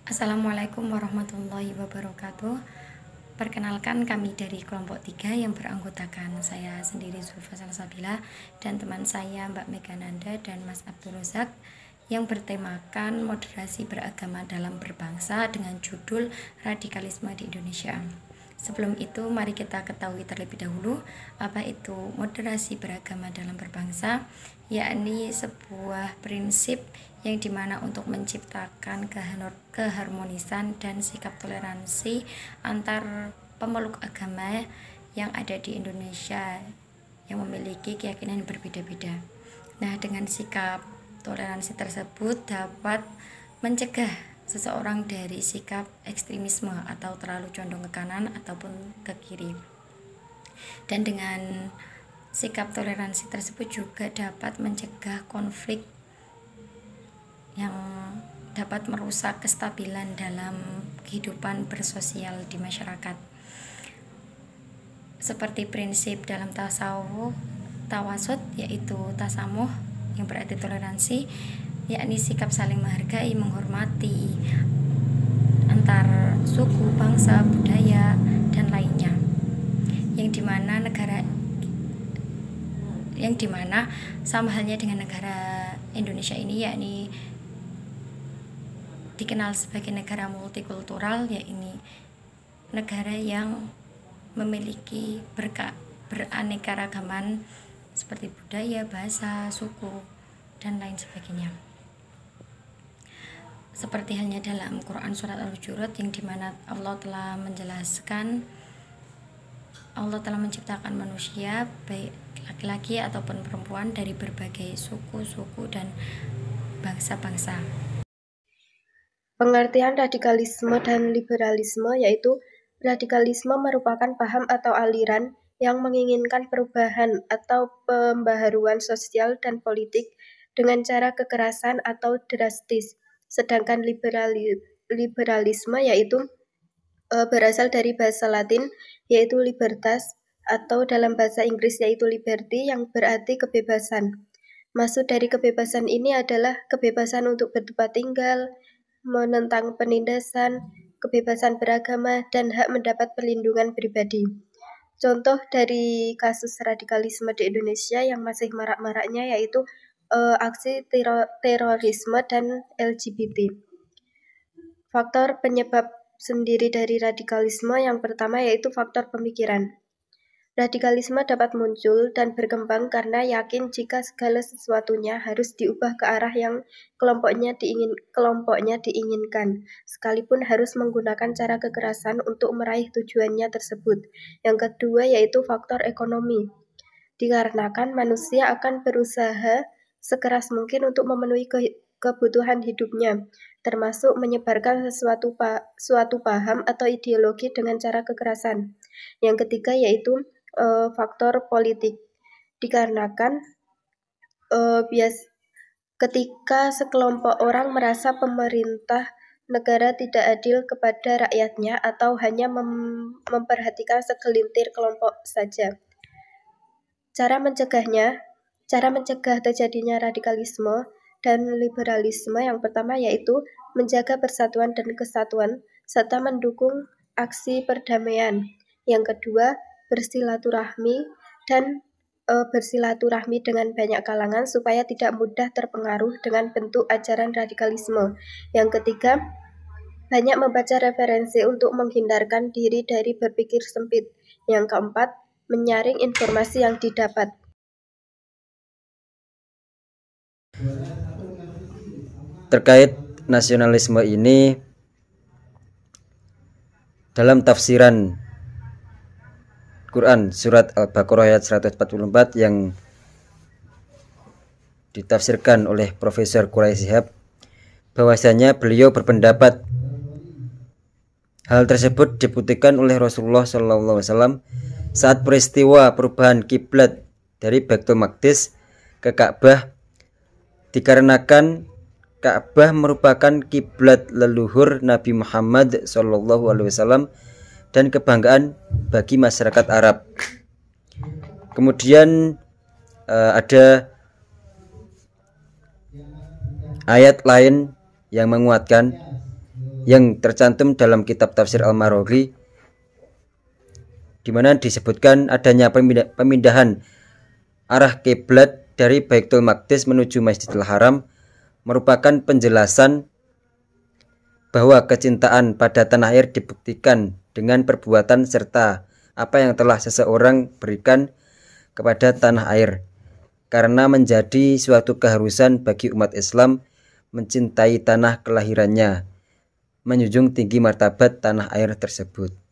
Assalamualaikum warahmatullahi wabarakatuh. Perkenalkan, kami dari kelompok 3 yang beranggotakan saya sendiri Zulfa Salsabila dan teman saya Mbak Megananda dan Mas Abdul Razak yang bertemakan moderasi beragama dalam berbangsa dengan judul Radikalisme di Indonesia. Sebelum itu, mari kita ketahui terlebih dahulu apa itu moderasi beragama dalam berbangsa, yakni sebuah prinsip yang dimana untuk menciptakan keharmonisan dan sikap toleransi antar pemeluk agama yang ada di Indonesia yang memiliki keyakinan berbeda-beda. Nah, dengan sikap toleransi tersebut dapat mencegah seseorang dari sikap ekstremisme atau terlalu condong ke kanan ataupun ke kiri. Dan dengan sikap toleransi tersebut juga dapat mencegah konflik yang dapat merusak kestabilan dalam kehidupan bersosial di masyarakat. Seperti prinsip dalam tasawuf tawasud, yaitu tasamuh yang berarti toleransi, yakni sikap saling menghargai, menghormati antar suku, bangsa, budaya, dan lainnya, yang dimana sama halnya dengan negara Indonesia ini, yakni dikenal sebagai negara multikultural, yakni negara yang memiliki beraneka-ragaman seperti budaya, bahasa, suku, dan lain sebagainya. Seperti halnya dalam Quran surat Al-Hujurat yang dimana Allah telah menjelaskan, Allah telah menciptakan manusia baik laki-laki ataupun perempuan dari berbagai suku dan bangsa-bangsa. Pengertian radikalisme dan liberalisme yaitu radikalisme merupakan paham atau aliran yang menginginkan perubahan atau pembaharuan sosial dan politik dengan cara kekerasan atau drastis. Sedangkan liberalisme yaitu berasal dari bahasa Latin yaitu libertas atau dalam bahasa Inggris yaitu liberty yang berarti kebebasan. Maksud dari kebebasan ini adalah kebebasan untuk bertempat tinggal, menentang penindasan, kebebasan beragama, dan hak mendapat perlindungan pribadi. Contoh dari kasus radikalisme di Indonesia yang masih marak-maraknya yaitu aksi terorisme dan LGBT. Faktor penyebab sendiri dari radikalisme yang pertama yaitu faktor pemikiran. Radikalisme dapat muncul dan berkembang karena yakin jika segala sesuatunya harus diubah ke arah yang kelompoknya diinginkan, sekalipun harus menggunakan cara kekerasan untuk meraih tujuannya tersebut. Yang kedua yaitu faktor ekonomi. Dikarenakan manusia akan berusaha sekeras mungkin untuk memenuhi kebutuhan hidupnya, termasuk menyebarkan suatu paham atau ideologi dengan cara kekerasan. Yang ketiga yaitu faktor politik. Dikarenakan ketika sekelompok orang merasa pemerintah negara tidak adil kepada rakyatnya atau hanya memperhatikan segelintir kelompok saja. Cara mencegah terjadinya radikalisme dan liberalisme yang pertama yaitu menjaga persatuan dan kesatuan serta mendukung aksi perdamaian. Yang kedua, bersilaturahmi dengan banyak kalangan supaya tidak mudah terpengaruh dengan bentuk ajaran radikalisme. Yang ketiga, banyak membaca referensi untuk menghindarkan diri dari berpikir sempit. Yang keempat, menyaring informasi yang didapat. Terkait nasionalisme ini, dalam tafsiran Quran surat Al-Baqarah ayat 144 yang ditafsirkan oleh Profesor Quraisy Shihab, bahwasanya beliau berpendapat hal tersebut dibuktikan oleh Rasulullah SAW saat peristiwa perubahan kiblat dari Baitul Maqdis ke Ka'bah, dikarenakan Ka'bah merupakan kiblat leluhur Nabi Muhammad SAW dan kebanggaan bagi masyarakat Arab. Kemudian ada ayat lain yang menguatkan yang tercantum dalam kitab tafsir Al-Maraghi, di mana disebutkan adanya pemindahan arah kiblat dari Baitul Maqdis menuju Masjidil Haram merupakan penjelasan bahwa kecintaan pada tanah air dibuktikan dengan perbuatan serta apa yang telah seseorang berikan kepada tanah air, karena menjadi suatu keharusan bagi umat Islam mencintai tanah kelahirannya, menjunjung tinggi martabat tanah air tersebut.